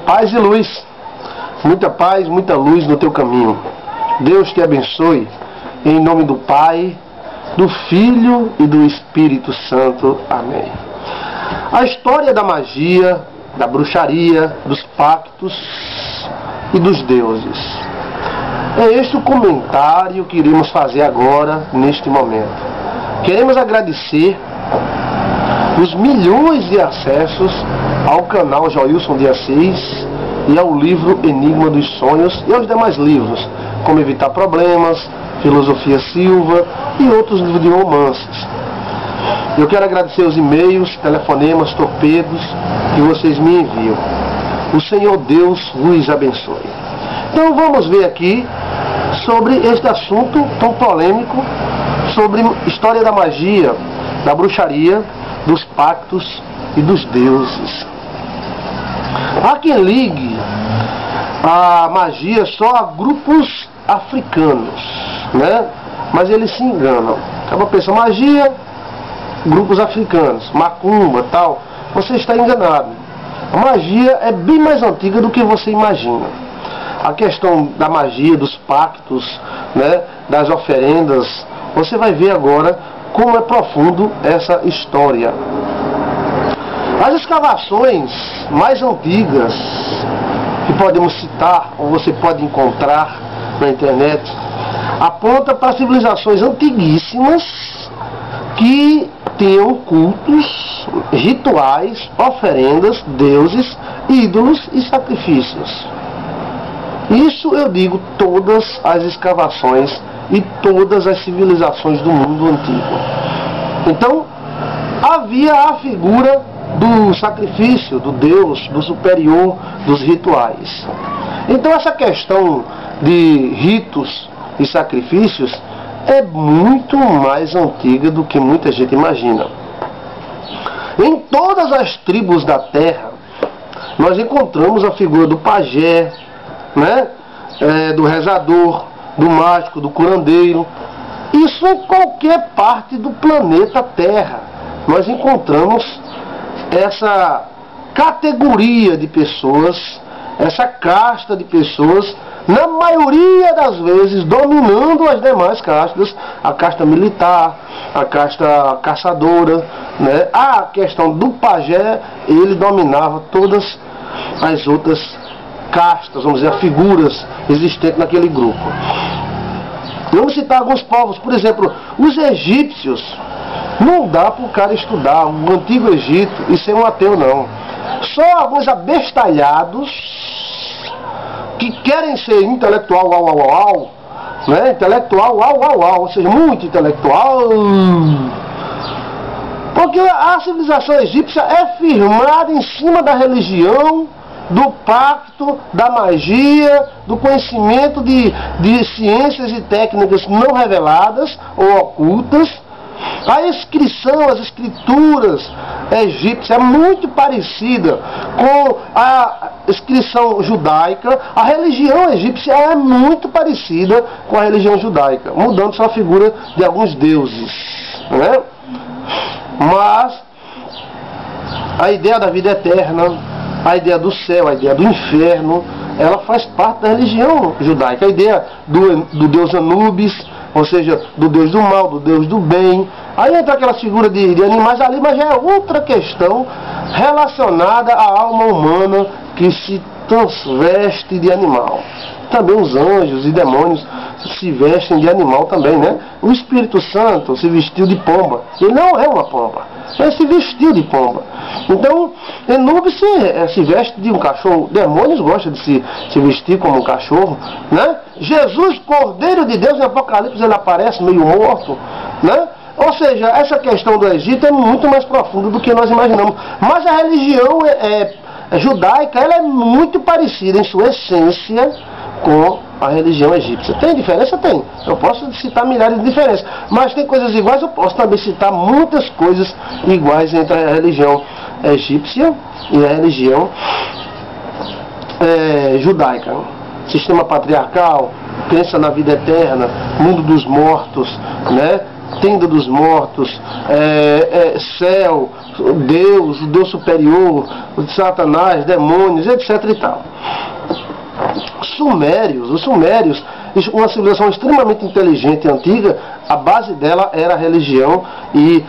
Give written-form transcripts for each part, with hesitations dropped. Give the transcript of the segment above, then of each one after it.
Paz e luz, muita paz, muita luz no teu caminho. Deus te abençoe, em nome do Pai, do Filho e do Espírito Santo. Amém. A história da magia, da bruxaria, dos pactos e dos deuses. É este o comentário que iremos fazer agora, neste momento. Queremos agradecer os milhões de acessos ao canal Joilson de Assis e ao livro Enigma dos Sonhos e aos demais livros, como Evitar Problemas, Filosofia Silva e outros livros de romances. Eu quero agradecer os e-mails, telefonemas, torpedos que vocês me enviam. O Senhor Deus vos abençoe. Então vamos ver aqui sobre este assunto tão polêmico, sobre história da magia, da bruxaria, dos pactos e dos deuses. Há quem ligue a magia só a grupos africanos, né? Mas eles se enganam. Acaba pensando, magia, grupos africanos, macumba, tal. Você está enganado. A magia é bem mais antiga do que você imagina. A questão da magia, dos pactos, né, das oferendas, você vai ver agora como é profundo essa história. As escavações mais antigas que podemos citar, ou você pode encontrar na internet, aponta para civilizações antiguíssimas que tinham cultos, rituais, oferendas, deuses, ídolos e sacrifícios. Isso eu digo todas as escavações e todas as civilizações do mundo antigo. Então, havia a figura do sacrifício, do Deus, do superior, dos rituais. Então essa questão de ritos e sacrifícios é muito mais antiga do que muita gente imagina. Em todas as tribos da terra, nós encontramos a figura do pajé, né? Do rezador, do mágico, do curandeiro. Isso em qualquer parte do planeta Terra. Nós encontramos essa categoria de pessoas, essa casta de pessoas, na maioria das vezes dominando as demais castas, a casta militar, a casta caçadora, né? A questão do pajé, ele dominava todas as outras castas, vamos dizer, figuras existentes naquele grupo. Vamos citar alguns povos, por exemplo, os egípcios. Não dá para o cara estudar o Antigo Egito e ser um ateu, não. Só alguns abestalhados que querem ser intelectual, né? Intelectual, ou seja, muito intelectual. Porque a civilização egípcia é firmada em cima da religião, do pacto, da magia, do conhecimento de ciências e técnicas não reveladas ou ocultas. A inscrição, as escrituras egípcias é muito parecida com a inscrição judaica. A religião egípcia é muito parecida com a religião judaica, mudando só a figura de alguns deuses, né? Mas a ideia da vida eterna, a ideia do céu, a ideia do inferno, ela faz parte da religião judaica. A ideia do deus Anubis, ou seja, do deus do mal, do deus do bem. Aí entra aquela figura de animais ali, mas já é outra questão relacionada à alma humana que se transveste de animal. Também os anjos e demônios se vestem de animal também, né? O Espírito Santo se vestiu de pomba. Ele não é uma pomba, ele se vestiu de pomba. Então, Anubis se veste de um cachorro. Demônios gostam de se vestir como um cachorro, né? Jesus, Cordeiro de Deus, em Apocalipse ele aparece meio morto, né? Ou seja, essa questão do Egito é muito mais profunda do que nós imaginamos. Mas a religião judaica, ela é muito parecida em sua essência com a religião egípcia. Tem diferença? Tem. Eu posso citar milhares de diferenças. Mas tem coisas iguais, eu posso também citar muitas coisas iguais entre a religião egípcia e a religião judaica. Sistema patriarcal, crença na vida eterna, mundo dos mortos, né? tenda dos mortos, céu, Deus, o Deus superior, Satanás, demônios, etc. e tal. Os sumérios, uma civilização extremamente inteligente e antiga, a base dela era a religião e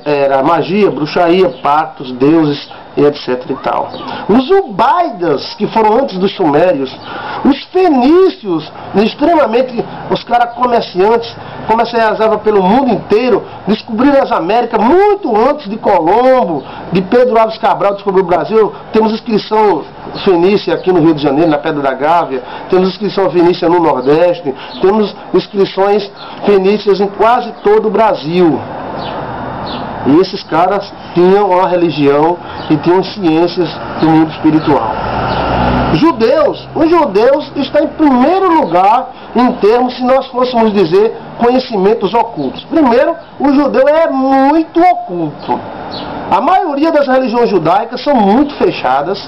era magia, bruxaria, pactos, deuses e etc e tal. Os Ubaidas, que foram antes dos sumérios, os fenícios, extremamente, os caras comerciantes, comercializavam pelo mundo inteiro, descobriram as Américas muito antes de Colombo, de Pedro Álvares Cabral descobrir o Brasil. Temos inscrição fenícia aqui no Rio de Janeiro, na Pedra da Gávea, temos inscrição fenícia no Nordeste, temos inscrições fenícias em quase todo o Brasil. E esses caras tinham uma religião e tinham ciências do mundo espiritual. Os judeus estão em primeiro lugar em termos, se nós fôssemos dizer, conhecimentos ocultos. Primeiro, o judeu é muito oculto. A maioria das religiões judaicas são muito fechadas,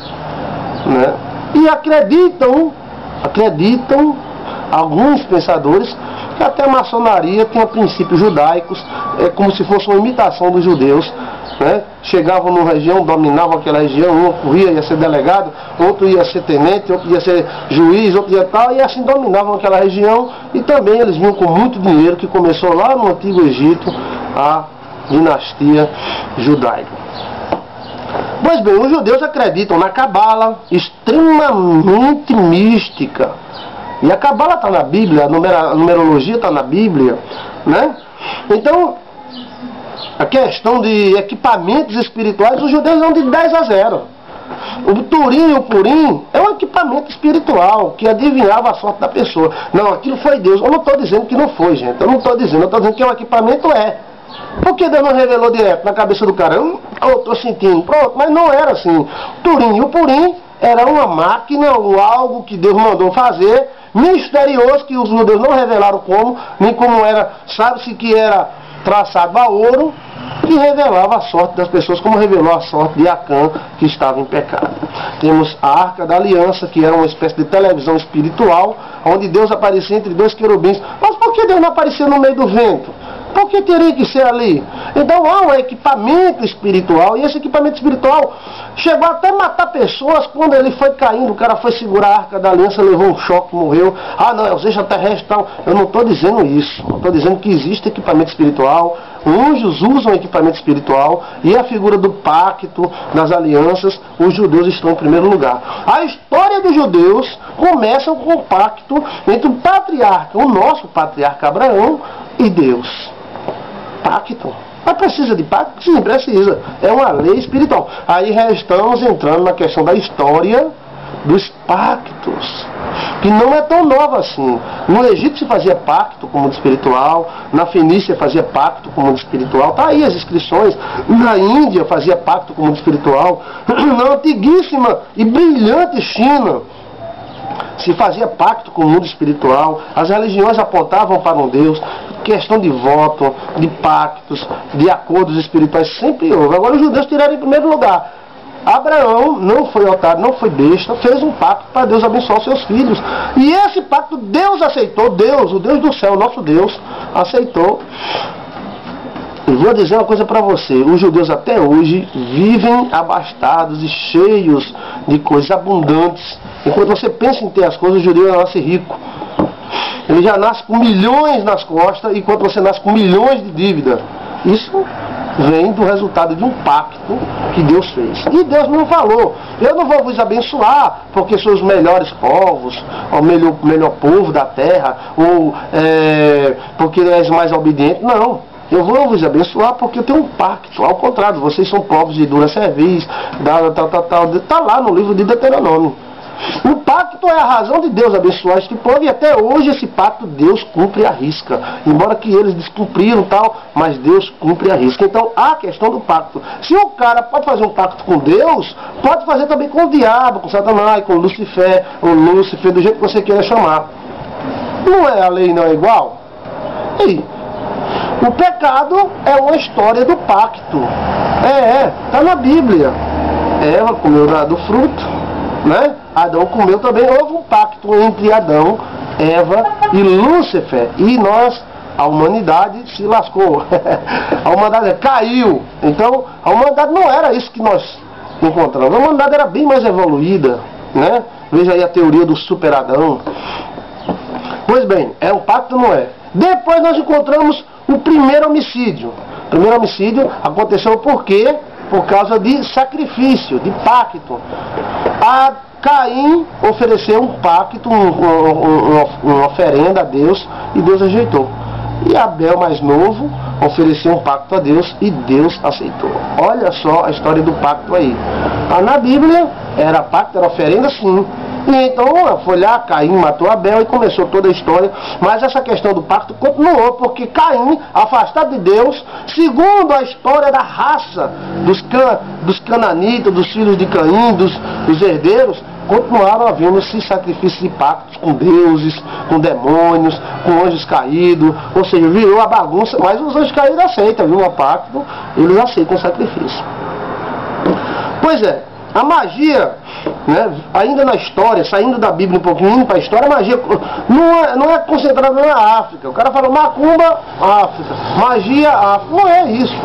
né? E acreditam alguns pensadores que até a maçonaria tinha princípios judaicos, como se fosse uma imitação dos judeus, né? Chegavam numa região, dominavam aquela região, um corria, ia ser delegado, outro ia ser tenente, outro ia ser juiz, outro ia tal, e assim dominavam aquela região. E também eles vinham com muito dinheiro, que começou lá no Antigo Egito, a dinastia judaica. Pois bem, os judeus acreditam na Cabala, extremamente mística. E a Cabala está na Bíblia, a numerologia está na Bíblia, né? Então, a questão de equipamentos espirituais, os judeus vão de 10 a 0. O Turim e o Purim é um equipamento espiritual que adivinhava a sorte da pessoa. Não, aquilo foi Deus. Eu não estou dizendo que não foi, gente. Eu estou dizendo que é um equipamento, Por que Deus não revelou direto na cabeça do cara? Eu estou sentindo, pronto, mas não era assim. O Turim e o Purim era uma máquina, algo que Deus mandou fazer, misterioso, que os judeus não revelaram como, nem como era, sabe-se que era traçado a ouro, que revelava a sorte das pessoas, como revelou a sorte de Acã, que estava em pecado. Temos a Arca da Aliança, que era uma espécie de televisão espiritual, onde Deus aparecia entre dois querubins. Mas por que Deus não aparecia no meio do vento? Por que teria que ser ali? Então há um equipamento espiritual, e esse equipamento espiritual chegou até a matar pessoas. Quando ele foi caindo, o cara foi segurar a Arca da Aliança, levou um choque, morreu. Ah não, é os extraterrestres tal. Eu não estou dizendo isso. Eu estou dizendo que existe equipamento espiritual. Anjos usam equipamento espiritual, e a figura do pacto, das alianças, os judeus estão em primeiro lugar. A história dos judeus começa com o pacto entre o patriarca, o nosso patriarca Abraão, e Deus. Pacto. Mas precisa de pacto? Sim, precisa. É uma lei espiritual. Aí já estamos entrando na questão da história dos pactos, que não é tão nova assim. No Egito se fazia pacto com o mundo espiritual, na Fenícia fazia pacto com o mundo espiritual, tá aí as inscrições. Na Índia fazia pacto com o mundo espiritual, na antiguíssima e brilhante China se fazia pacto com o mundo espiritual. As religiões apontavam para um Deus. Questão de voto, de pactos, de acordos espirituais sempre houve. Agora os judeus tiraram em primeiro lugar. Abraão não foi otário, não foi besta, fez um pacto para Deus abençoar os seus filhos. E esse pacto Deus aceitou, Deus, o Deus do céu, nosso Deus, aceitou. E vou dizer uma coisa para você, os judeus até hoje vivem abastados e cheios de coisas abundantes. Enquanto você pensa em ter as coisas, o judeu já nasce rico. Ele já nasce com milhões nas costas, enquanto você nasce com milhões de dívida. Isso vem do resultado de um pacto que Deus fez. E Deus não falou: eu não vou vos abençoar porque sois os melhores povos, o melhor povo da terra, ou porque és mais obediente. Não. Eu vou vos abençoar porque eu tenho um pacto. Ao contrário, vocês são povos de dura cerviz, está lá no livro de Deuteronômio. O pacto é a razão de Deus abençoar este povo, e até hoje esse pacto Deus cumpre à risca. Embora que eles descumpriram tal, mas Deus cumpre à risca. Então há a questão do pacto. Se o cara pode fazer um pacto com Deus, pode fazer também com o diabo, com Satanás, com Lucifer, ou Lúcifer, do jeito que você queira chamar. Não é a lei, não é igual? E o pecado é uma história do pacto. Está na Bíblia. Eva comeu do fruto, né? Adão comeu também. Houve um pacto entre Adão, Eva e Lúcifer. E nós a humanidade se lascou. A humanidade caiu. Então, a humanidade não era isso que nós encontramos. A humanidade era bem mais evoluída, né? Veja aí a teoria do super-Adão. Pois bem, é um pacto, não é? Depois nós encontramos o primeiro homicídio. O primeiro homicídio aconteceu por quê? Por causa de sacrifício, de pacto. A Caim ofereceu um pacto, uma oferenda a Deus, e Deus rejeitou. E Abel, mais novo, ofereceu um pacto a Deus e Deus aceitou. Olha só a história do pacto aí. Na Bíblia, era pacto, era oferenda, sim. E então foi lá, Caim matou Abel e começou toda a história. Mas essa questão do pacto continuou, porque Caim, afastado de Deus, segundo a história da raça dos cananitas, dos filhos de Caim, dos herdeiros, continuaram havendo-se sacrifícios de pactos com deuses, com demônios, com anjos caídos. Ou seja, virou a bagunça. Mas os anjos caídos aceitam, viu? O pacto, eles aceitam o sacrifício. Pois é, a magia, né, ainda na história, saindo da Bíblia um pouquinho para a história, a magia não é concentrada na África. O cara fala macumba, África. Magia, África. Não é isso.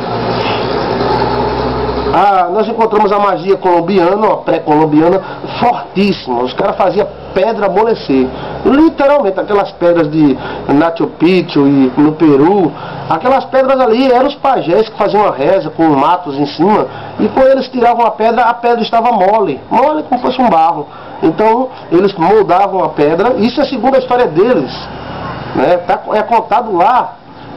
Nós encontramos a magia colombiana, a pré-colombiana, fortíssima. Os caras faziam pedra amolecer. Literalmente, aquelas pedras de Machu Picchu e no Peru, aquelas pedras ali eram os pajés que faziam uma reza com matos em cima, e quando eles tiravam a pedra estava mole como fosse um barro. Então, eles moldavam a pedra. Isso é segundo a história deles, né? É contado lá,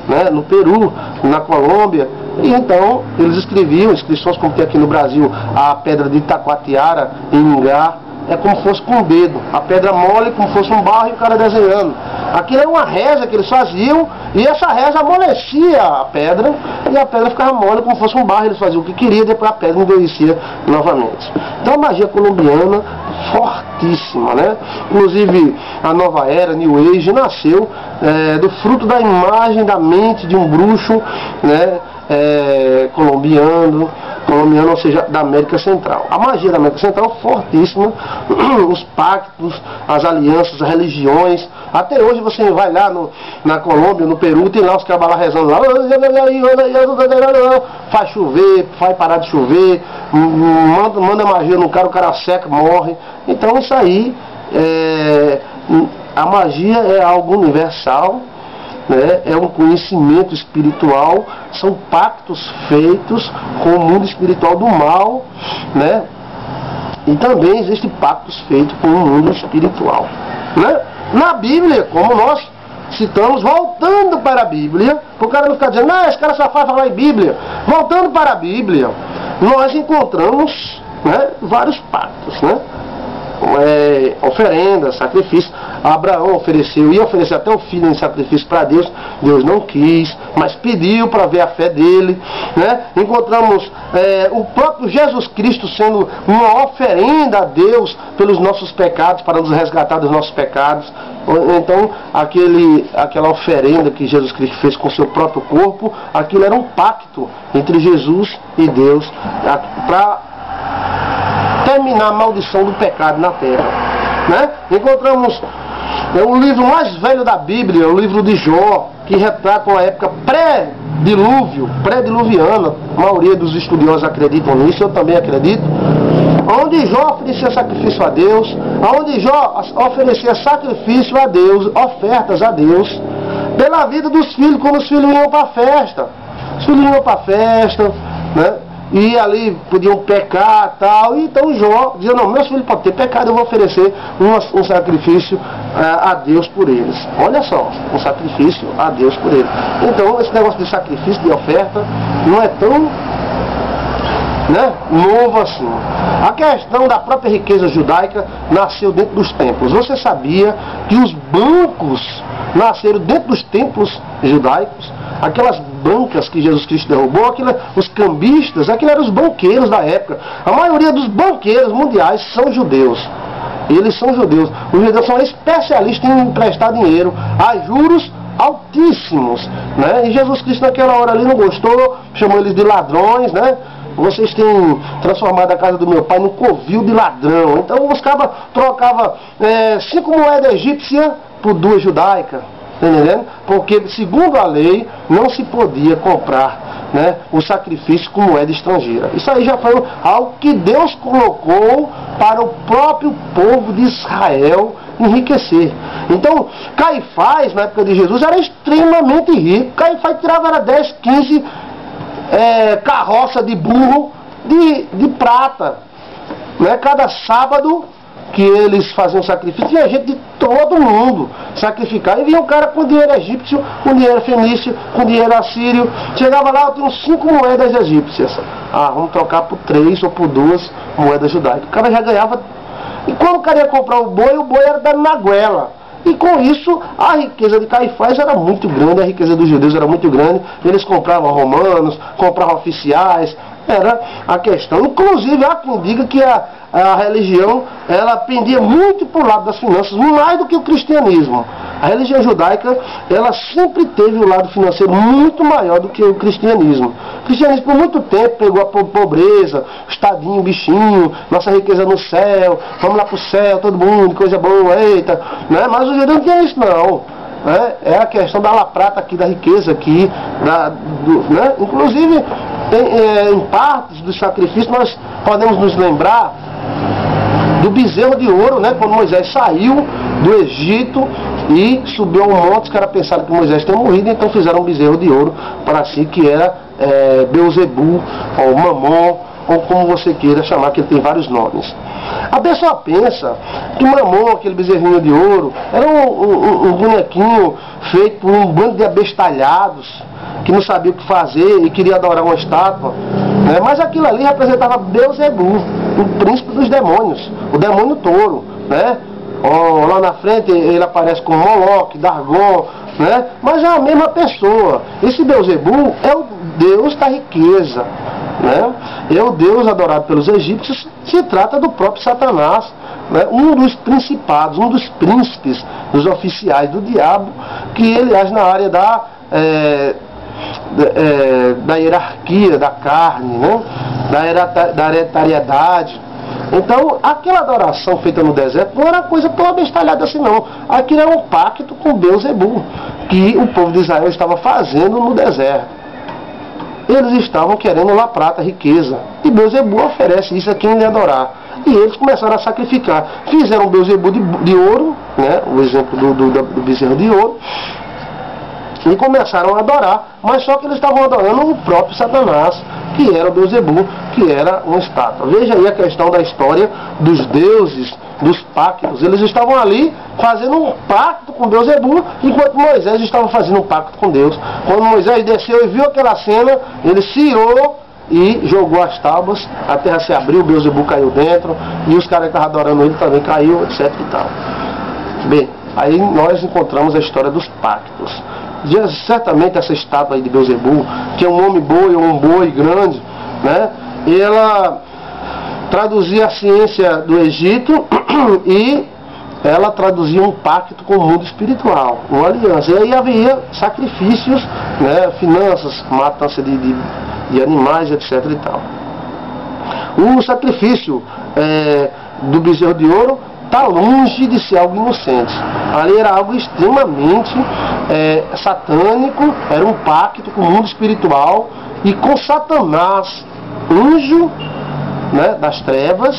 né, no Peru, na Colômbia. E então eles escreviam inscrições, como tem aqui no Brasil a pedra de Itacoatiara, em Ingá, é como se fosse com o dedo, a pedra mole como se fosse um barro e o cara desenhando. Aquilo era uma reza que eles faziam, e essa reza amolecia a pedra, e a pedra ficava mole como se fosse um barro. Eles faziam o que queriam, depois a pedra envelhecia novamente. Então a magia colombiana, fortíssima, né? Inclusive a nova era, New Age, nasceu do fruto da imagem da mente de um bruxo, né? Colombiano, ou seja, da América Central. A magia da América Central é fortíssima. Os pactos, as alianças, as religiões. Até hoje você vai lá na Colômbia, no Peru, tem lá os caras lá rezando lá, faz chover, faz parar de chover, manda magia no cara, o cara seca, morre. Então isso aí, a magia é algo universal, né? É um conhecimento espiritual, são pactos feitos com o mundo espiritual do mal, né? E também existem pactos feitos com o mundo espiritual, né? Na Bíblia, como nós citamos, voltando para a Bíblia, para o cara não ficar dizendo, esse cara só faz falar em Bíblia. Voltando para a Bíblia, nós encontramos, né, vários pactos, né? Oferenda, sacrifício. Abraão ia oferecer até o filho em sacrifício para Deus. Deus não quis, mas pediu para ver a fé dele, né? Encontramos o próprio Jesus Cristo sendo uma oferenda a Deus pelos nossos pecados, para nos resgatar dos nossos pecados. Então aquela oferenda que Jesus Cristo fez com o seu próprio corpo, aquilo era um pacto entre Jesus e Deus para terminar a maldição do pecado na terra, né? Encontramos o livro mais velho da Bíblia, o livro de Jó, que retrata uma época pré-diluviana. A maioria dos estudiosos acreditam nisso, eu também acredito. Onde Jó oferecia sacrifício a Deus, onde Jó oferecia sacrifício a Deus, ofertas a Deus, pela vida dos filhos, quando os filhos iam para a festa. Os filhos iam para a festa, né? E ali podiam pecar e tal. E então Jó dizia, não, meus filhos podem ter pecado, eu vou oferecer um sacrifício a Deus por eles. Olha só, um sacrifício a Deus por eles. Então esse negócio de sacrifício, de oferta, não é tão, né, novo assim. A questão da própria riqueza judaica nasceu dentro dos templos. Você sabia que os bancos nasceram dentro dos templos judaicos? Aquelas bancas que Jesus Cristo derrubou, os cambistas, aqueles eram os banqueiros da época. A maioria dos banqueiros mundiais são judeus. Eles são judeus. Os judeus são especialistas em emprestar dinheiro a juros altíssimos, né? E Jesus Cristo naquela hora ali não gostou, chamou eles de ladrões, né? Vocês têm transformado a casa do meu pai num covil de ladrão. Então os cabas trocavam 5 moedas egípcias por 2 judaicas. tá entendendo? Porque, segundo a lei, não se podia comprar, né, o sacrifício com moeda estrangeira. Isso aí já foi algo que Deus colocou para o próprio povo de Israel enriquecer. Então, Caifás, na época de Jesus, era extremamente rico. Caifás tirava 10, 15 carroças de burro de prata, né? Cada sábado que eles faziam sacrifício, tinha gente de todo mundo sacrificar. E vinha um cara com dinheiro egípcio, com dinheiro fenício, com dinheiro assírio. Chegava lá, eu tenho 5 moedas egípcias. Vamos trocar por 3 ou por 2 moedas judaicas. O cara já ganhava. E quando o cara ia comprar o boi era dado na goela. E com isso, a riqueza de Caifás era muito grande, a riqueza dos judeus era muito grande. Eles compravam romanos, compravam oficiais. Era a questão. Inclusive, há quem diga que a religião, ela pendia muito para o lado das finanças, mais do que o cristianismo. A religião judaica, ela sempre teve o lado financeiro muito maior do que o cristianismo. O cristianismo, por muito tempo, pegou a pobreza, estadinho, bichinho, nossa riqueza no céu, vamos lá para o céu, todo mundo, coisa boa, eita. Né? Mas o judeu não tem isso, não. É a questão da laprata aqui, da riqueza aqui, né? Inclusive, em partes do sacrifício, nós podemos nos lembrar do bezerro de ouro, né? Quando Moisés saiu do Egito e subiu ao monte, os caras pensaram que Moisés tinha morrido, então fizeram um bezerro de ouro para si, que era Beuzebu, ou Mamon, ou como você queira chamar, que ele tem vários nomes. A pessoa pensa que Mamon, aquele bezerrinho de ouro, era um bonequinho feito por um bando de abestalhados que não sabia o que fazer e queria adorar uma estátua, né? Mas aquilo ali representava Beuzebu, o príncipe dos demônios, o demônio touro, né? Lá na frente ele aparece com Moloque, Dargon, né? Mas é a mesma pessoa. Esse Beuzebu é o deus da riqueza, né? É o deus adorado pelos egípcios. Se trata do próprio Satanás, né? Um dos principados, um dos príncipes, dos oficiais do diabo, que ele age na área da hierarquia, da carne, né? Da hereditariedade. Então, aquela adoração feita no deserto não era coisa tão abestalhada assim, não. Aquilo era um pacto com Beuzebu, que o povo de Israel estava fazendo no deserto. Eles estavam querendo lá prata, riqueza. E Beuzebu oferece isso a quem lhe adorar. E eles começaram a sacrificar. Fizeram Beuzebu de ouro, né? O exemplo do bezerro de ouro. E começaram a adorar, mas só que eles estavam adorando o próprio Satanás, que era o Beuzebu, que era uma estátua. Veja aí a questão da história dos deuses, dos pactos. Eles estavam ali fazendo um pacto com Beuzebu, enquanto Moisés estava fazendo um pacto com Deus. Quando Moisés desceu e viu aquela cena, ele se irou e jogou as tábuas, a terra se abriu, Beuzebu caiu dentro, e os caras que estavam adorando ele também caiu, etc e tal. Bem, aí nós encontramos a história dos pactos. Certamente essa estátua aí de Beuzebu, que é um homem boi ou um boi grande, né? Ela traduzia a ciência do Egito e ela traduzia um pacto com o mundo espiritual, uma aliança. E aí havia sacrifícios, né? Finanças, matança de animais, etc e tal. O sacrifício do bezerro de ouro está longe de ser algo inocente. Ali era algo extremamente satânico, era um pacto com o mundo espiritual e com Satanás, anjo, né, das trevas,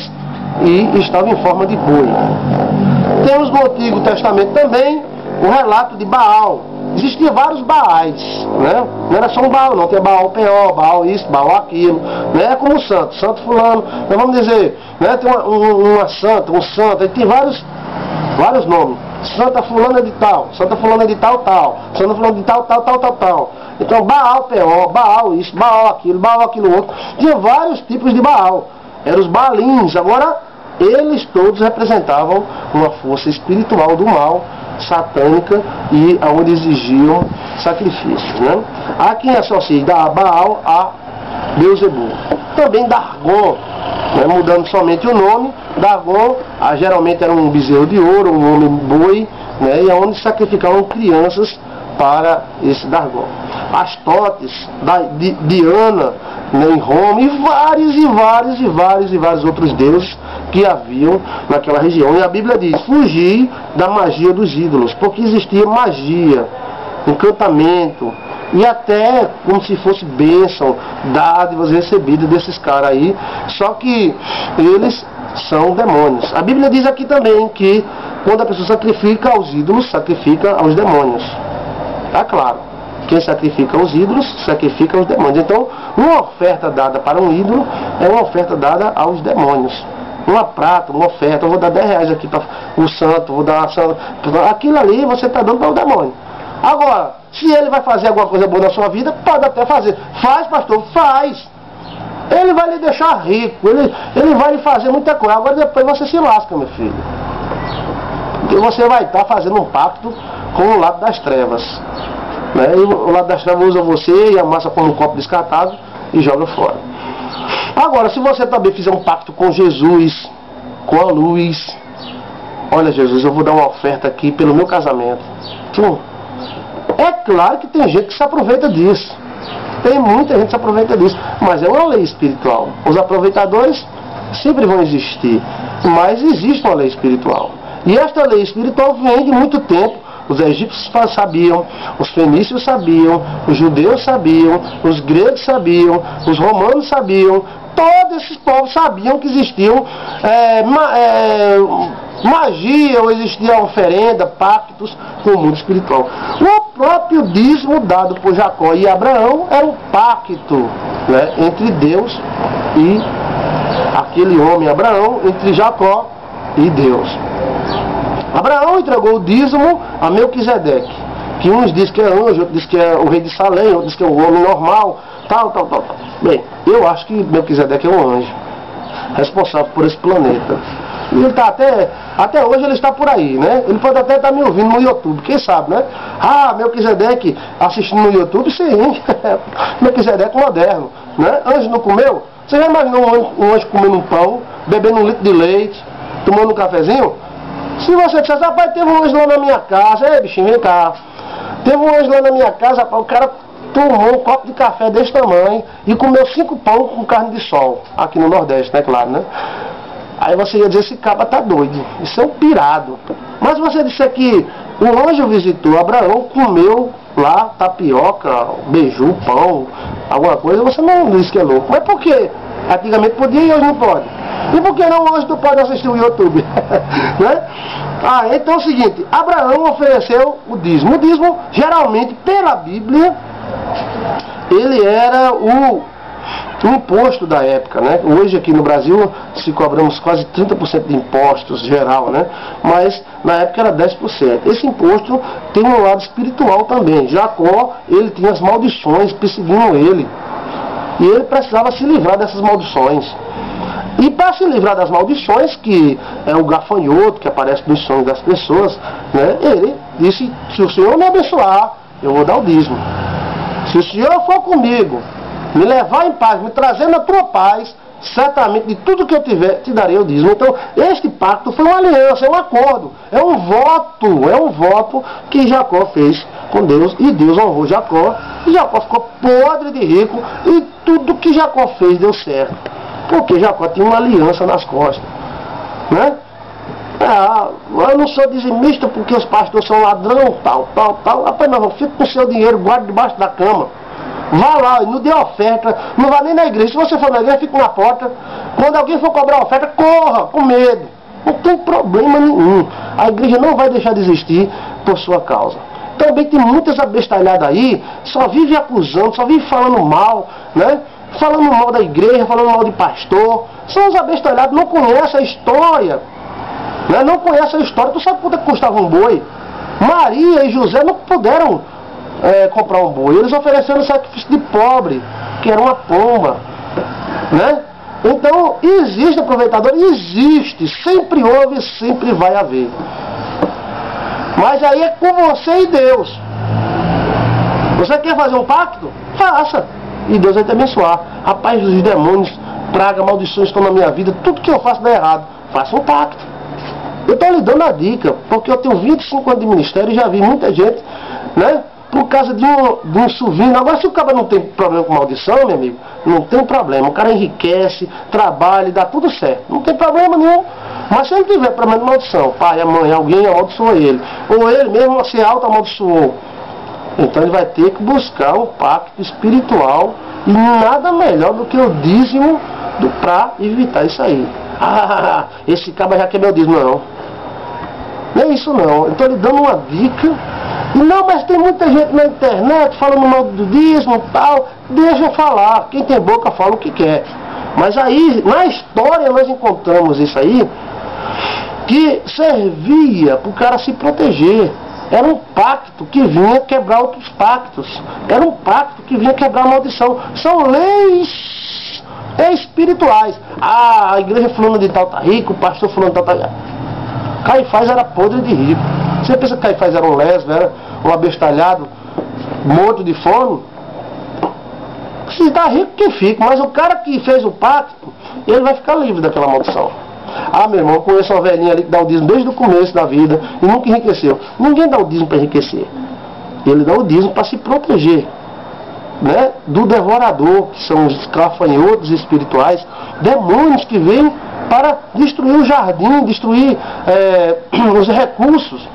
e estava em forma de boi. Temos no Antigo Testamento também o relato de Baal. Existiam vários Baais, né? Não era só um Baal, não. Tem Baal Peor, Baal isso, Baal aquilo. Né? É como o santo, santo fulano. Nós vamos dizer, né? Tem uma santa, um santo, ele tem vários nomes. Santa fulana de tal, Santa fulana de tal, Santa fulana de tal. Então Baal Peor, Baal isso, Baal aquilo outro. Tinha vários tipos de Baal. Eram os Baalins. Agora, eles todos representavam uma força espiritual do mal, satânica, e aonde exigiam sacrifícios, né? Há quem associe da Baal a Beuzebu. Também Dargon, né? Mudando somente o nome, Dargon geralmente era um bezerro de ouro, um homem boi, né? E aonde sacrificavam crianças para esse Dargon. Astótes, Diana, né, em Roma, e vários outros deuses que haviam naquela região. E a Bíblia diz, fugir da magia dos ídolos, porque existia magia, encantamento, e até como se fosse bênção, dádivas recebidas desses caras aí, só que eles são demônios. A Bíblia diz aqui também que quando a pessoa sacrifica aos ídolos, sacrifica aos demônios. Tá claro, quem sacrifica aos ídolos, sacrifica aos demônios. Então, uma oferta dada para um ídolo é uma oferta dada aos demônios. Uma prata, uma oferta, eu vou dar 10 reais aqui para o santo, vou dar aquilo ali você está dando para o demônio. Agora, se ele vai fazer alguma coisa boa na sua vida, pode até fazer. Faz, pastor, faz. Ele vai lhe deixar rico, ele vai lhe fazer muita coisa. Agora depois você se lasca, meu filho. Porque você vai estar fazendo um pacto com o lado das trevas. Né? E o lado das trevas usa você e amassa como um copo descartável e joga fora. Agora, se você também fizer um pacto com Jesus, com a luz, olha Jesus, eu vou dar uma oferta aqui pelo meu casamento. É claro que tem gente que se aproveita disso. Tem muita gente que se aproveita disso. Mas é uma lei espiritual. Os aproveitadores sempre vão existir. Mas existe uma lei espiritual. E esta lei espiritual vem de muito tempo. Os egípcios sabiam, os fenícios sabiam, os judeus sabiam, os gregos sabiam, os romanos sabiam. Todos esses povos sabiam que existiam magia, ou existia oferenda, pactos com o mundo espiritual. O próprio dízimo dado por Jacó e Abraão era um pacto, né, entre Deus e aquele homem Abraão, entre Jacó e Deus. Abraão entregou o dízimo a Melquisedeque, que uns dizem que é anjo, outros dizem que é o rei de Salém, outros dizem que é o homem normal, tal. Bem, eu acho que Melquisedeque é um anjo, responsável por esse planeta. E ele está até hoje ele está por aí, né? Ele pode até estar me ouvindo no YouTube, quem sabe, né? Ah, Melquisedeque assistindo no YouTube, sim. Melquisedeque moderno, né? Anjo não comeu? Você já imaginou um anjo comendo um pão, bebendo um litro de leite, tomando um cafezinho? Se você disser, rapaz, teve um anjo lá na minha casa, bichinho, vem cá. Teve um anjo lá na minha casa, rapaz, o cara tomou um copo de café desse tamanho e comeu 5 pão com carne de sol, aqui no Nordeste, né, claro, né? Aí você ia dizer, esse cabra tá doido, isso é um pirado. Mas você disser que o anjo visitou Abraão, comeu lá tapioca, beiju, pão, alguma coisa, você não diz que é louco. Mas por quê? Antigamente podia e hoje não pode. E por que não hoje tu pode assistir o YouTube? Né? Então é o seguinte, Abraão ofereceu o dízimo. O dízimo, geralmente, pela Bíblia, ele era o imposto da época, né? Hoje aqui no Brasil se cobramos quase 30% de impostos geral, né? Mas na época era 10%. Esse imposto tem um lado espiritual também. Jacó, ele tinha as maldições perseguindo ele. E ele precisava se livrar dessas maldições. E para se livrar das maldições, que é o gafanhoto que aparece nos sonhos das pessoas, né? Ele disse, se o Senhor me abençoar, eu vou dar o dízimo. Se o Senhor for comigo, me levar em paz, me trazer na tua paz, certamente de tudo que eu tiver, te darei o dízimo. Então, este pacto foi uma aliança, é um acordo, é um voto que Jacó fez com Deus, e Deus honrou Jacó, e Jacó ficou podre de rico, e tudo que Jacó fez deu certo, porque Jacó tinha uma aliança nas costas, né? Eu não sou dizimista porque os pastores são ladrão, tal. Rapaz, mas eu fico com o seu dinheiro, guarda debaixo da cama. Vá lá, não dê oferta, não vá nem na igreja. Se você for na igreja, fique na porta. Quando alguém for cobrar oferta, corra, com medo. Não tem problema nenhum. A igreja não vai deixar de existir por sua causa. Também tem muitas abestalhadas aí, só vive acusando, só vive falando mal, né? Falando mal da igreja, falando mal de pastor. São os abestalhados, não conhecem a história. Né? Não conhecem a história. Tu sabe quanto custava um boi? Maria e José não puderam comprar um boi. Eles ofereceram um sacrifício de pobre, que era uma pomba, né? Então, existe aproveitador? Existe, sempre houve, sempre vai haver. Mas aí é com você e Deus. Você quer fazer um pacto? Faça, e Deus vai te abençoar. Rapaz, os demônios, praga, maldições estão na minha vida, tudo que eu faço dá errado. Faça um pacto. Eu estou lhe dando a dica, porque eu tenho 25 anos de ministério e já vi muita gente, né, por causa de um suvino. Agora, se o cara não tem problema com maldição, meu amigo, não tem problema. O cara enriquece, trabalha, dá tudo certo. Não tem problema nenhum. Mas se ele tiver problema de maldição, pai, a mãe, alguém amaldiçoou ele, ou ele mesmo se auto-amaldiçoou, então ele vai ter que buscar um pacto espiritual, e nada melhor do que o dízimo para evitar isso aí. Ah, esse cara já quer meu dízimo. Não. Não é isso não. Eu estou lhe dando uma dica. E não, mas tem muita gente na internet falando mal do dízimo e tal. Deixa eu falar. Quem tem boca fala o que quer. Mas aí, na história, nós encontramos isso aí, que servia para o cara se proteger. Era um pacto que vinha quebrar outros pactos. Era um pacto que vinha quebrar a maldição. São leis espirituais. Ah, a igreja fulano de tal tá rico, o pastor fulano de tal tá rico. Caifás era podre de rico. Você pensa que Caifás era um lesbo, era um abestalhado, morto de fome? Se está rico que fica, mas o cara que fez o pacto, ele vai ficar livre daquela maldição. Ah, meu irmão, eu conheço uma velhinha ali que dá o dízimo desde o começo da vida e nunca enriqueceu. Ninguém dá o dízimo para enriquecer. Ele dá o dízimo para se proteger, né, do devorador, que são os gafanhotos espirituais, demônios que vêm para destruir o jardim, destruir os recursos.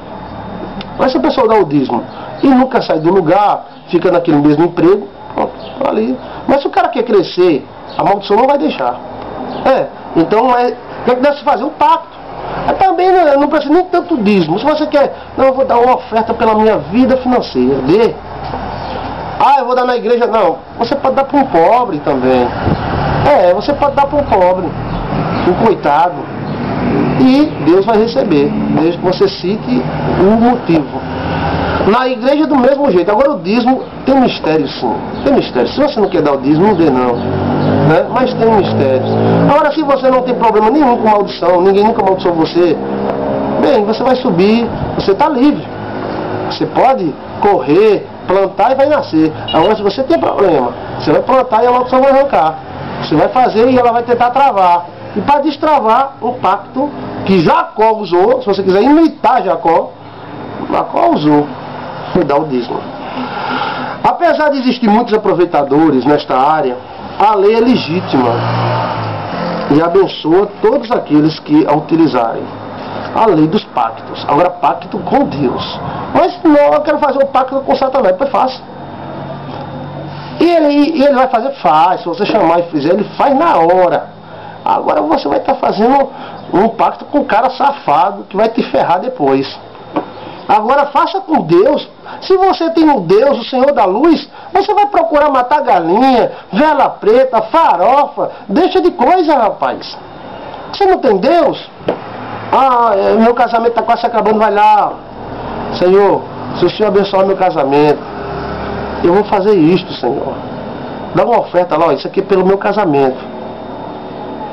Mas se a pessoa dá o dízimo e nunca sai do lugar, fica naquele mesmo emprego, ali. Mas se o cara quer crescer, a maldição não vai deixar. Então deve se fazer um pacto. Também não precisa nem tanto dízimo. Se você quer, não, eu vou dar uma oferta pela minha vida financeira, dê. Ah, eu vou dar na igreja, não. Você pode dar para um pobre também. Você pode dar para um pobre, um coitado. E Deus vai receber, desde que você cite o motivo. Na igreja do mesmo jeito. Agora o dízimo tem um mistério, sim. Tem mistério. Se você não quer dar o dízimo, não dê não. Né? Mas tem um mistério. Agora, se você não tem problema nenhum com maldição, ninguém nunca amaldiçoou você, bem, você vai subir, você está livre. Você pode correr, plantar e vai nascer. Agora, se você tem problema, você vai plantar e a maldição vai arrancar. Você vai fazer e ela vai tentar travar. E para destravar o pacto que Jacó usou, se você quiser imitar Jacó usou, foi dar o dízimo. Apesar de existir muitos aproveitadores nesta área, a lei é legítima e abençoa todos aqueles que a utilizarem. A lei dos pactos. Agora, pacto com Deus. Mas não, eu quero fazer um pacto com Satanás. Depois faça. E ele vai fazer? Faz. Se você chamar e fizer, ele faz na hora. Agora você vai estar fazendo um pacto com um cara safado que vai te ferrar depois. Agora faça com Deus. Se você tem um Deus, o Senhor da luz, você vai procurar matar galinha, vela preta, farofa. Deixa de coisa, rapaz. Você não tem Deus? Ah, meu casamento está quase acabando, vai lá. Senhor, se o Senhor abençoar meu casamento, eu vou fazer isto, Senhor. Dá uma oferta lá, ó, isso aqui é pelo meu casamento.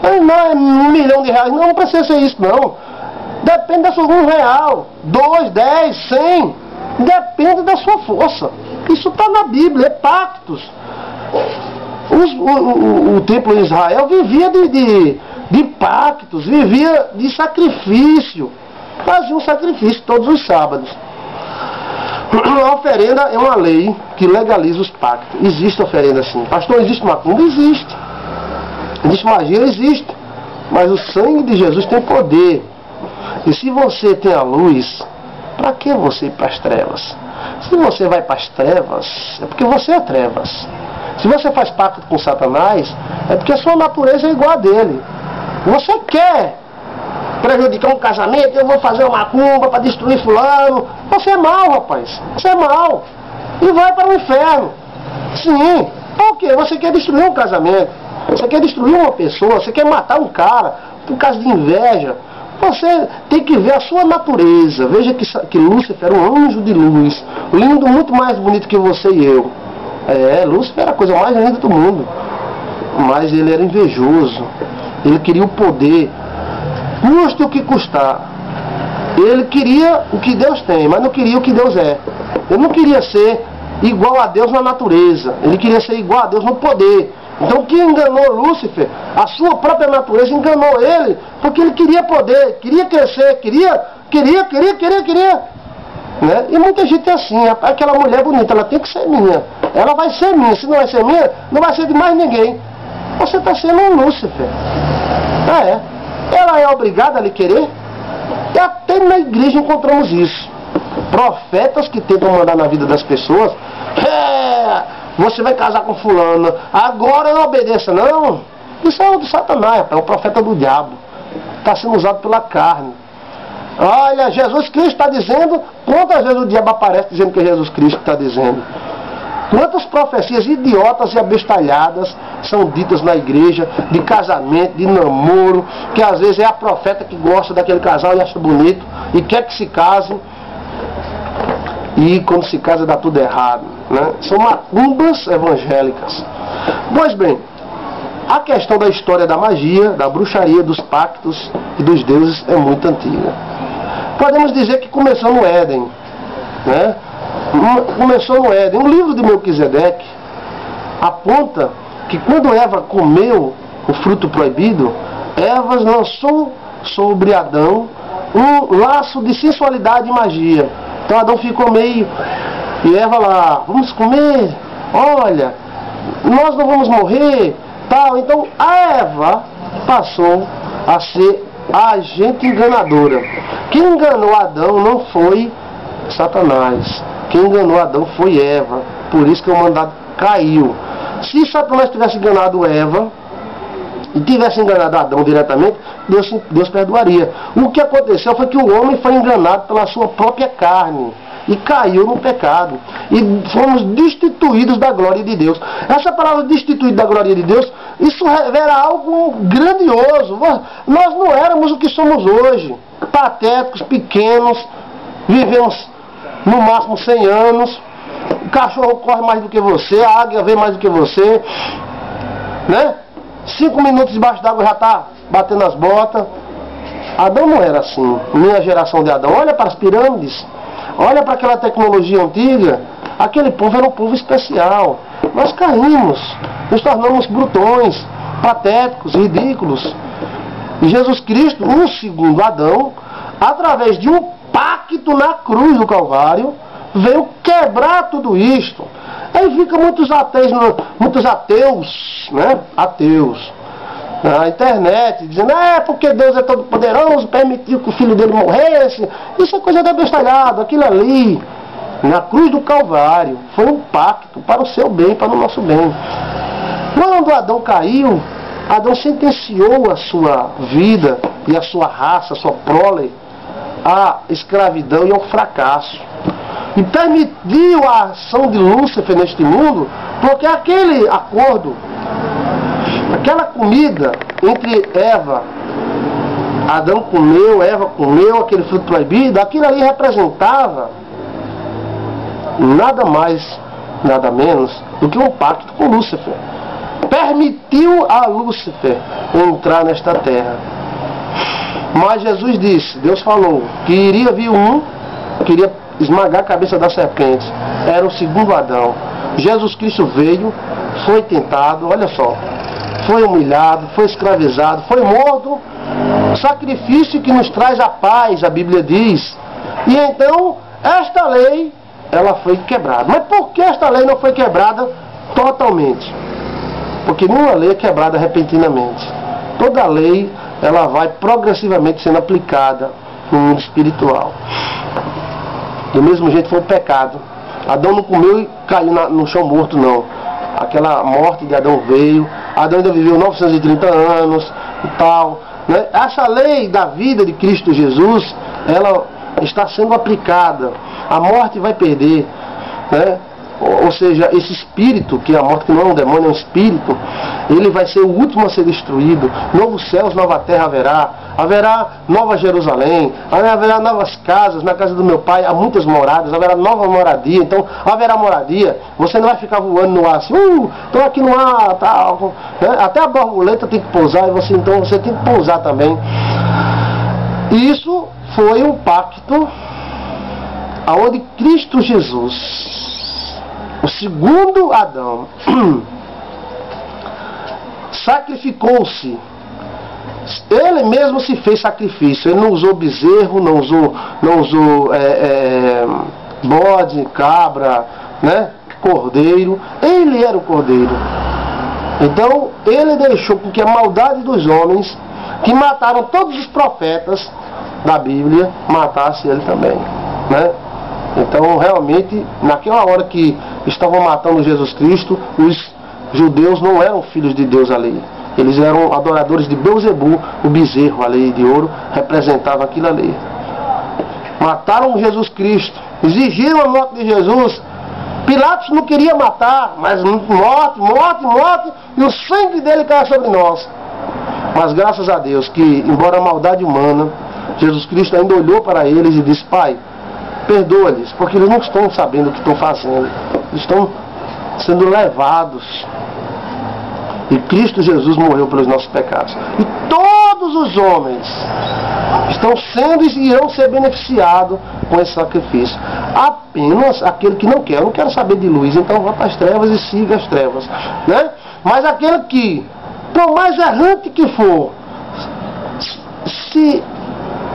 Não é R$1 milhão, não precisa ser isso, não. Depende da sua R$1, 2, 10, 100. Depende da sua força. Isso está na Bíblia, é pactos. O templo em Israel vivia de pactos, vivia de sacrifício. Fazia um sacrifício todos os sábados. A oferenda é uma lei que legaliza os pactos. Existe oferenda assim. Pastor, existe macumba? Existe. Existe magia? Existe. Mas o sangue de Jesus tem poder. E se você tem a luz, para que você ir para as trevas? Se você vai para as trevas, é porque você é trevas. Se você faz pacto com Satanás, é porque a sua natureza é igual a dele. Você quer prejudicar um casamento, eu vou fazer uma macumba para destruir fulano. Você é mau, rapaz. Você é mau. E vai para o inferno. Sim. Por quê? Você quer destruir um casamento. Você quer destruir uma pessoa. Você quer matar um cara por causa de inveja. Você tem que ver a sua natureza. Veja que Lúcifer era um anjo de luz. Lindo, muito mais bonito que você e eu. Lúcifer era a coisa mais linda do mundo. Mas ele era invejoso. Ele queria o poder. Custe o que custar. Ele queria o que Deus tem, mas não queria o que Deus é. Ele não queria ser igual a Deus na natureza. Ele queria ser igual a Deus no poder. Então o que enganou Lúcifer? A sua própria natureza enganou ele, porque ele queria poder, queria crescer, queria. Né? E muita gente é assim, aquela mulher bonita, ela tem que ser minha. Ela vai ser minha, se não vai ser minha, não vai ser de mais ninguém. Você está sendo um Lúcifer. Ela é obrigada a lhe querer? E até na igreja encontramos isso. Profetas que tentam mandar na vida das pessoas. Você vai casar com fulano, agora não obedeça, não. Isso é o de Satanás, é o profeta do diabo. Está sendo usado pela carne. Olha, Jesus Cristo está dizendo. Quantas vezes o diabo aparece dizendo que é Jesus Cristo está dizendo? Quantas profecias idiotas e abestalhadas são ditas na igreja, de casamento, de namoro, que às vezes é a profeta que gosta daquele casal e acha bonito, e quer que se case, e quando se casa dá tudo errado, né? São macumbas evangélicas. Pois bem, a questão da história da magia, da bruxaria, dos pactos e dos deuses é muito antiga. Podemos dizer que começou no Éden, né? Começou no Éden. O livro de Melquisedeque aponta que quando Eva comeu o fruto proibido, Eva lançou sobre Adão um laço de sensualidade e magia. Então Adão ficou meio, e Eva lá, vamos comer, olha, nós não vamos morrer, tal. Então a Eva passou a ser a agente enganadora. Quem enganou Adão não foi Satanás. Quem enganou Adão foi Eva. Por isso que o mandado caiu. Se Satanás tivesse enganado Eva e tivesse enganado Adão diretamente, Deus perdoaria. O que aconteceu foi que o homem foi enganado pela sua própria carne e caiu no pecado. E fomos destituídos da glória de Deus. Essa palavra destituído da glória de Deus, isso revela algo grandioso. Nós não éramos o que somos hoje. Patéticos, pequenos, vivemos no máximo 100 anos. O cachorro corre mais do que você, a águia vê mais do que você, né? 5 minutos debaixo d'água já está batendo as botas. Adão não era assim. Minha geração de Adão, olha para as pirâmides, olha para aquela tecnologia antiga. Aquele povo era um povo especial. Nós caímos, nos tornamos brutões, patéticos, ridículos. E Jesus Cristo, um segundo Adão, através de um pacto na cruz do Calvário, veio quebrar tudo isto. Aí fica muitos ateus, né? Ateus na internet, dizendo, porque Deus é todo poderoso, permitiu que o filho dele morresse. Isso é coisa de abestalhado. Aquilo ali, na cruz do Calvário, foi um pacto para o seu bem, para o nosso bem. Quando Adão caiu, Adão sentenciou a sua vida e a sua raça, a sua prole, à escravidão e ao fracasso. E permitiu a ação de Lúcifer neste mundo, porque aquele acordo, aquela comida entre Adão comeu, Eva comeu, aquele fruto proibido, aquilo ali representava nada mais, nada menos do que um pacto com Lúcifer. Permitiu a Lúcifer entrar nesta terra. Mas Jesus disse, Deus falou, que iria vir queria esmagar a cabeça da serpente. Era o segundo Adão. Jesus Cristo veio, foi tentado, olha só, foi humilhado, foi escravizado, foi morto, sacrifício que nos traz a paz, a Bíblia diz. E então, esta lei, ela foi quebrada. Mas por que esta lei não foi quebrada totalmente? Porque nenhuma lei é quebrada repentinamente. Toda lei, ela vai progressivamente sendo aplicada no mundo espiritual. Do mesmo jeito foi o pecado. Adão não comeu e caiu no chão morto, não. Aquela morte de Adão veio. Adão ainda viveu 930 anos e tal, né? Essa lei da vida de Cristo Jesus, ela está sendo aplicada. A morte vai perder, né? Ou seja, esse espírito, que é a morte, que não é um demônio, é um espírito, ele vai ser o último a ser destruído. Novos céus, nova terra haverá nova Jerusalém, haverá novas casas. Na casa do meu pai há muitas moradas, haverá nova moradia. Então haverá moradia. Você não vai ficar voando no ar assim, estou aqui no ar, tal, né? Até a borboleta tem que pousar, e então você tem que pousar também. Isso foi um pacto aonde Cristo Jesus, o segundo Adão, sacrificou-se Ele mesmo se fez sacrifício. Ele não usou bezerro, não usou bode, cabra, né? Cordeiro. Ele era o cordeiro. Então ele deixou com que a maldade dos homens, que mataram todos os profetas da Bíblia, matasse ele também, né? Então realmente, naquela hora que estavam matando Jesus Cristo, os judeus não eram filhos de Deus ali. Eles eram adoradores de Beuzebu, o bezerro ali de ouro, representava aquilo ali. Mataram Jesus Cristo, exigiram a morte de Jesus. Pilatos não queria matar, mas morte, e o sangue dele caiu sobre nós. Mas graças a Deus que, embora a maldade humana, Jesus Cristo ainda olhou para eles e disse: Pai, perdoa-lhes, porque eles não estão sabendo o que estão fazendo. Eles estão sendo levados. E Cristo Jesus morreu pelos nossos pecados. E todos os homens estão sendo e irão ser beneficiados com esse sacrifício. Apenas aquele que não quer. Eu não quero saber de luz, então vá para as trevas e siga as trevas, né? Mas aquele que, por mais errante que for, se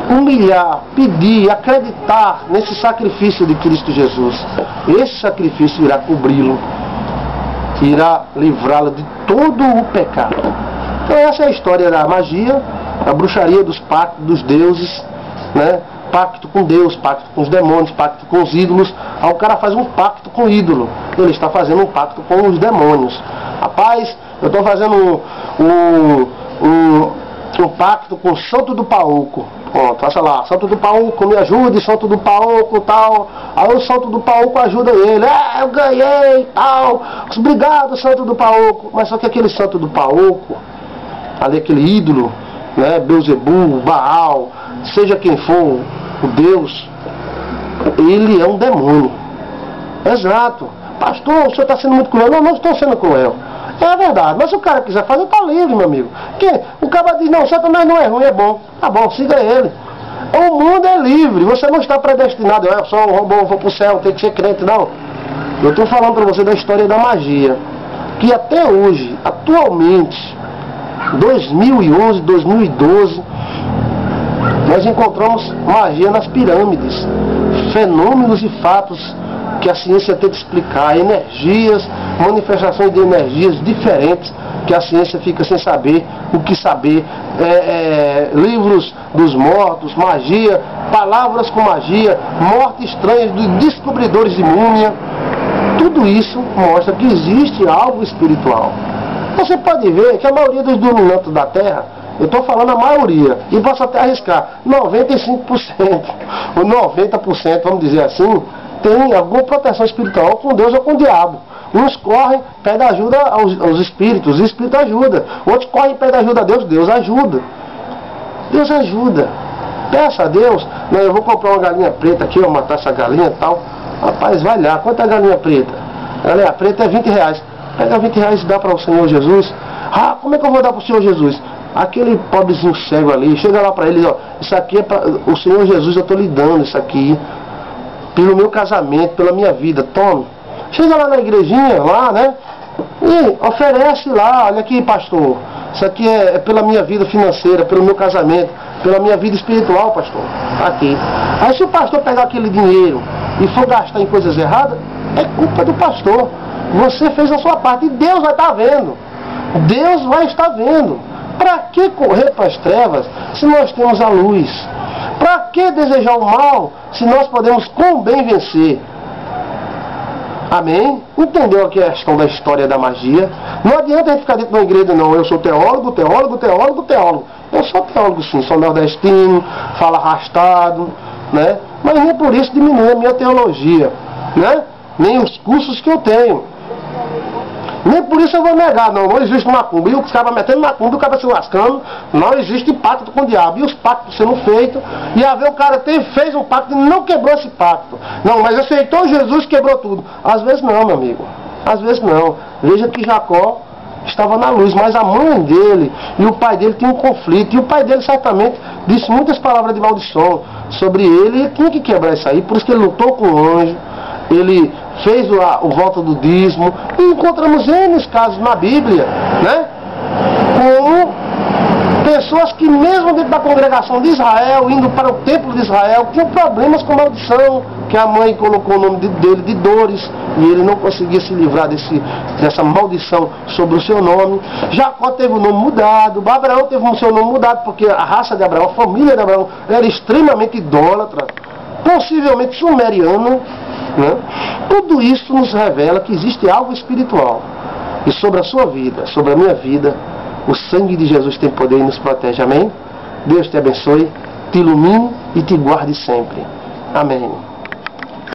humilhar, pedir, acreditar nesse sacrifício de Cristo Jesus, esse sacrifício irá cobri-lo, irá livrá-lo de todo o pecado. Então essa é a história da magia, a bruxaria, dos pactos dos deuses, né? Pacto com Deus, pacto com os demônios, pacto com os ídolos. Aí o cara faz um pacto com o ídolo, ele está fazendo um pacto com os demônios. Rapaz, eu estou fazendo um pacto com o Santo do Pauco. Pronto, faça lá, Santo do Pauco, me ajude, Santo do Pauco, tal. Aí o Santo do Pauco ajuda ele. Eu ganhei, tal. Obrigado, Santo do Pauco. Mas só que aquele Santo do Pauco, ali aquele ídolo, né, Beuzebu, Baal, seja quem for o Deus, ele é um demônio. Exato. Pastor, o senhor está sendo muito cruel. Não estou sendo cruel. É verdade, mas se o cara quiser fazer, está livre, meu amigo. Porque o cara diz: não, Satanás não é ruim, é bom. Tá bom, siga ele. O mundo é livre, você não está predestinado. Eu sou um robô, vou para o céu, tem que ser crente, não. Eu estou falando para você da história da magia, que até hoje, atualmente, 2011, 2012, nós encontramos magia nas pirâmides, fenômenos e fatos que a ciência tenta explicar, energias, manifestações de energias diferentes, que a ciência fica sem saber o que saber, livros dos mortos, magia, palavras com magia, morte estranha dos descobridores de múmia. Tudo isso mostra que existe algo espiritual. Você pode ver que a maioria dos dominantes da Terra, eu estou falando a maioria, e posso até arriscar, 95% ou 90%, vamos dizer assim, tem alguma proteção espiritual com Deus ou com o diabo. Uns correm, pedem ajuda aos espíritos, os espíritos ajudam. Outros correm e pedem ajuda a Deus, Deus ajuda. Deus ajuda. Peça a Deus: não, eu vou comprar uma galinha preta aqui, eu vou matar essa galinha e tal. Rapaz, vai lá, quanto é a galinha preta? Galinha preta é R$20. Pega R$20 e dá para o Senhor Jesus. Ah, como é que eu vou dar para o Senhor Jesus? Aquele pobrezinho cego ali, chega lá para ele: ó, isso aqui é para o Senhor Jesus, eu estou lhe dando isso aqui, pelo meu casamento, pela minha vida, tome. Chega lá na igrejinha, lá, né? E oferece lá: olha aqui, pastor, isso aqui é pela minha vida financeira, pelo meu casamento, pela minha vida espiritual, pastor. Aqui. Aí se o pastor pegar aquele dinheiro e for gastar em coisas erradas, é culpa do pastor. Você fez a sua parte e Deus vai estar vendo. Deus vai estar vendo. Para que correr para as trevas se nós temos a luz? Para que desejar o mal se nós podemos com o bem vencer? Amém? Entendeu a questão da história da magia? Não adianta a gente ficar dentro da igreja, não. Eu sou teólogo. Eu sou teólogo sim, sou nordestino, falo arrastado, né? Mas nem por isso diminui a minha teologia, né? Nem os cursos que eu tenho. Nem por isso eu vou negar, não existe macumba. E o cara metendo macumba, o cara se lascando. Não existe pacto com o diabo. E os pactos sendo feitos. E a ver o cara fez um pacto e não quebrou esse pacto. Não, mas aceitou Jesus, quebrou tudo. Às vezes não, meu amigo. Às vezes não. Veja que Jacó estava na luz, mas a mãe dele e o pai dele tinham um conflito. E o pai dele certamente disse muitas palavras de maldição sobre ele. E ele tinha que quebrar isso aí. Por isso que ele lutou com o anjo. Ele fez o voto do dízimo. E encontramos N casos na Bíblia, né? Com pessoas que mesmo dentro da congregação de Israel, indo para o templo de Israel, tinham problemas com maldição, que a mãe colocou o nome dele de Dores, e ele não conseguia se livrar dessa maldição sobre o seu nome. Jacó teve o nome mudado, Abraão teve o seu nome mudado, porque a raça de Abraão, a família de Abraão, era extremamente idólatra, possivelmente sumeriana, né? Tudo isso nos revela que existe algo espiritual. E sobre a sua vida, sobre a minha vida, o sangue de Jesus tem poder e nos protege. Amém? Deus te abençoe, te ilumine e te guarde sempre. Amém.